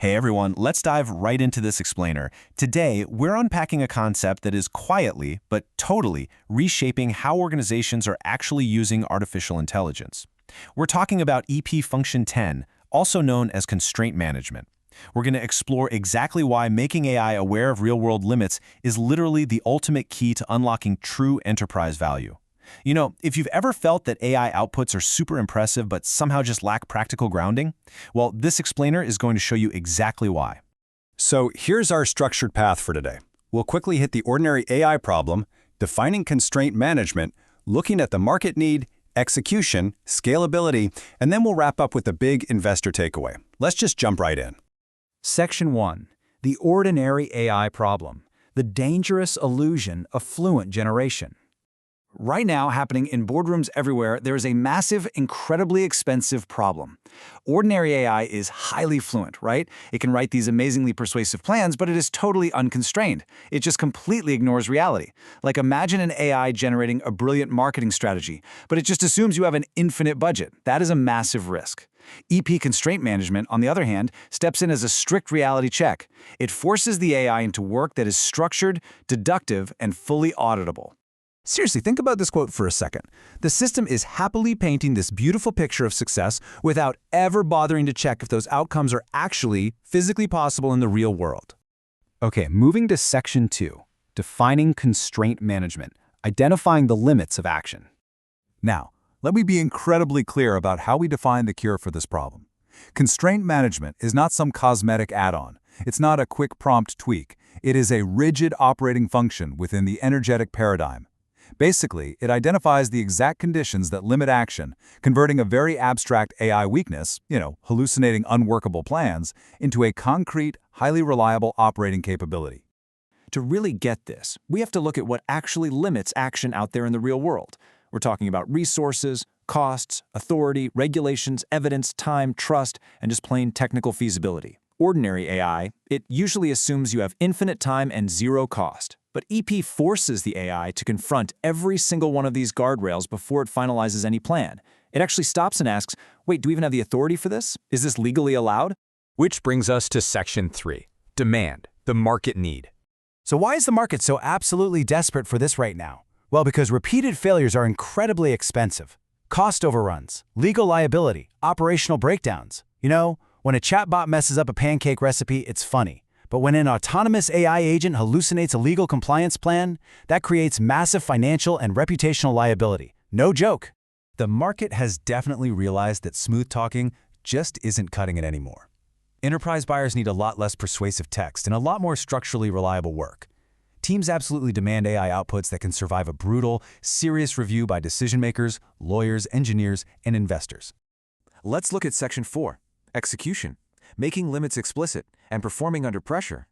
Hey everyone, let's dive right into this explainer. Today, we're unpacking a concept that is quietly, but totally, reshaping how organizations are actually using artificial intelligence. We're talking about EP Function 10, also known as Constraint Management. We're going to explore exactly why making AI aware of real-world limits is literally the ultimate key to unlocking true enterprise value. You know, if you've ever felt that AI outputs are super impressive but somehow just lack practical grounding, well, this explainer is going to show you exactly why. So here's our structured path for today. We'll quickly hit the ordinary AI problem, defining constraint management, looking at the market need, execution, scalability, and then we'll wrap up with the big investor takeaway. Let's just jump right in. Section 1. The ordinary AI problem. The dangerous illusion of fluent generation. Right now, happening in boardrooms everywhere, there is a massive, incredibly expensive problem. Ordinary AI is highly fluent, right? It can write these amazingly persuasive plans, but it is totally unconstrained. It just completely ignores reality. Like, imagine an AI generating a brilliant marketing strategy, but it just assumes you have an infinite budget. That is a massive risk. EP Constraint Management, on the other hand, steps in as a strict reality check. It forces the AI into work that is structured, deductive, and fully auditable. Seriously, think about this quote for a second. The system is happily painting this beautiful picture of success without ever bothering to check if those outcomes are actually physically possible in the real world. Okay, moving to Section 2, defining constraint management, identifying the limits of action. Now, let me be incredibly clear about how we define the cure for this problem. Constraint management is not some cosmetic add-on. It's not a quick prompt tweak. It is a rigid operating function within the energetic paradigm. Basically, it identifies the exact conditions that limit action, converting a very abstract AI weakness, hallucinating unworkable plans, into a concrete, highly reliable operating capability. To really get this, we have to look at what actually limits action out there in the real world. We're talking about resources, costs, authority, regulations, evidence, time, trust, and just plain technical feasibility. Ordinary AI, it usually assumes you have infinite time and zero cost. But EP forces the AI to confront every single one of these guardrails before it finalizes any plan. It actually stops and asks, wait, do we even have the authority for this? Is this legally allowed? Which brings us to Section 3, demand, the market need. So why is the market so absolutely desperate for this right now? Well, because repeated failures are incredibly expensive. Cost overruns, legal liability, operational breakdowns. When a chatbot messes up a pancake recipe, it's funny. But when an autonomous AI agent hallucinates a legal compliance plan, that creates massive financial and reputational liability. No joke. The market has definitely realized that smooth talking just isn't cutting it anymore. Enterprise buyers need a lot less persuasive text and a lot more structurally reliable work. Teams absolutely demand AI outputs that can survive a brutal, serious review by decision makers, lawyers, engineers, and investors. Let's look at Section 4, execution. Making limits explicit, and performing under pressure.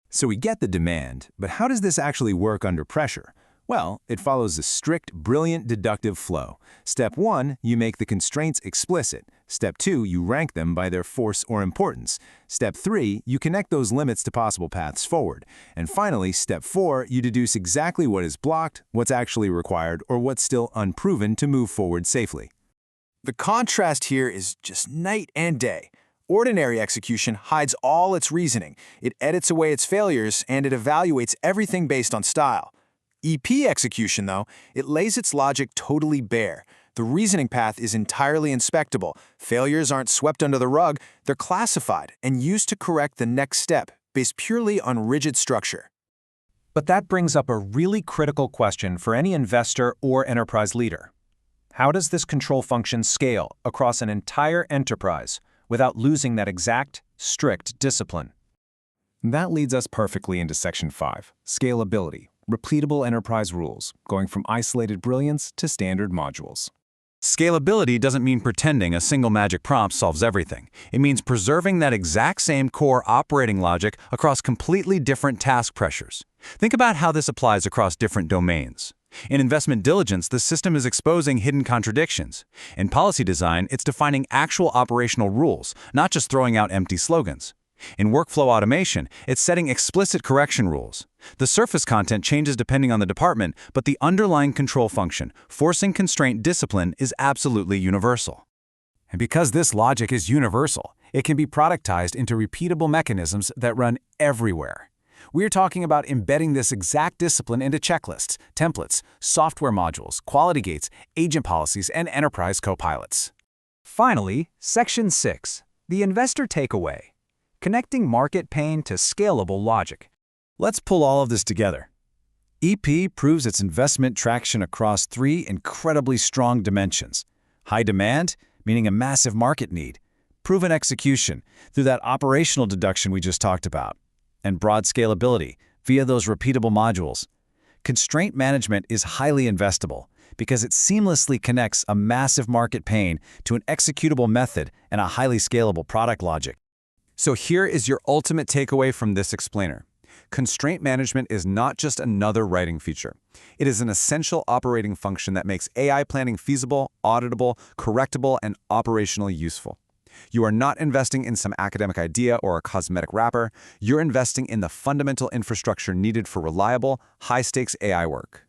So we get the demand, but how does this actually work under pressure? Well, it follows a strict, brilliant deductive flow. Step 1, you make the constraints explicit. Step 2, you rank them by their force or importance. Step 3, you connect those limits to possible paths forward. And finally, Step 4, you deduce exactly what is blocked, what's actually required, or what's still unproven to move forward safely. The contrast here is just night and day. Ordinary execution hides all its reasoning, it edits away its failures, and it evaluates everything based on style. EP execution, though, it lays its logic totally bare. The reasoning path is entirely inspectable. Failures aren't swept under the rug, they're classified and used to correct the next step, based purely on rigid structure. But that brings up a really critical question for any investor or enterprise leader. How does this control function scale across an entire enterprise without losing that exact, strict discipline? That leads us perfectly into Section 5, scalability, repeatable enterprise rules, going from isolated brilliance to standard modules. Scalability doesn't mean pretending a single magic prompt solves everything. It means preserving that exact same core operating logic across completely different task pressures. Think about how this applies across different domains. In investment diligence, the system is exposing hidden contradictions. In policy design, it's defining actual operational rules, not just throwing out empty slogans. In workflow automation, it's setting explicit correction rules. The surface content changes depending on the department, but the underlying control function, forcing constraint discipline, is absolutely universal. And because this logic is universal, It can be productized into repeatable mechanisms that run everywhere. We're talking about embedding this exact discipline into checklists, templates, software modules, quality gates, agent policies, and enterprise copilots. Finally, Section 6, the investor takeaway, connecting market pain to scalable logic. Let's pull all of this together. EP proves its investment traction across three incredibly strong dimensions. High demand, meaning a massive market need. Proven execution, through that operational deduction we just talked about. And broad scalability, via those repeatable modules. Constraint management is highly investable because it seamlessly connects a massive market pain to an executable method and a highly scalable product logic. So here is your ultimate takeaway from this explainer. Constraint management is not just another writing feature. It is an essential operating function that makes AI planning feasible, auditable, correctable, and operationally useful. You are not investing in some academic idea or a cosmetic wrapper. You're investing in the fundamental infrastructure needed for reliable, high-stakes AI work.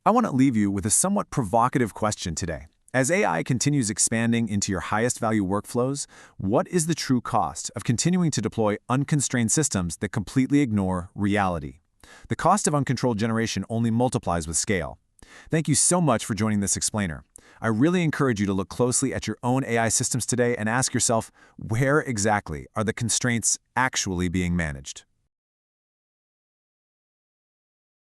I want to leave you with a somewhat provocative question today. As AI continues expanding into your highest value workflows, what is the true cost of continuing to deploy unconstrained systems that completely ignore reality? The cost of uncontrolled generation only multiplies with scale. Thank you so much for joining this explainer. I really encourage you to look closely at your own AI systems today and ask yourself, where exactly are the constraints actually being managed?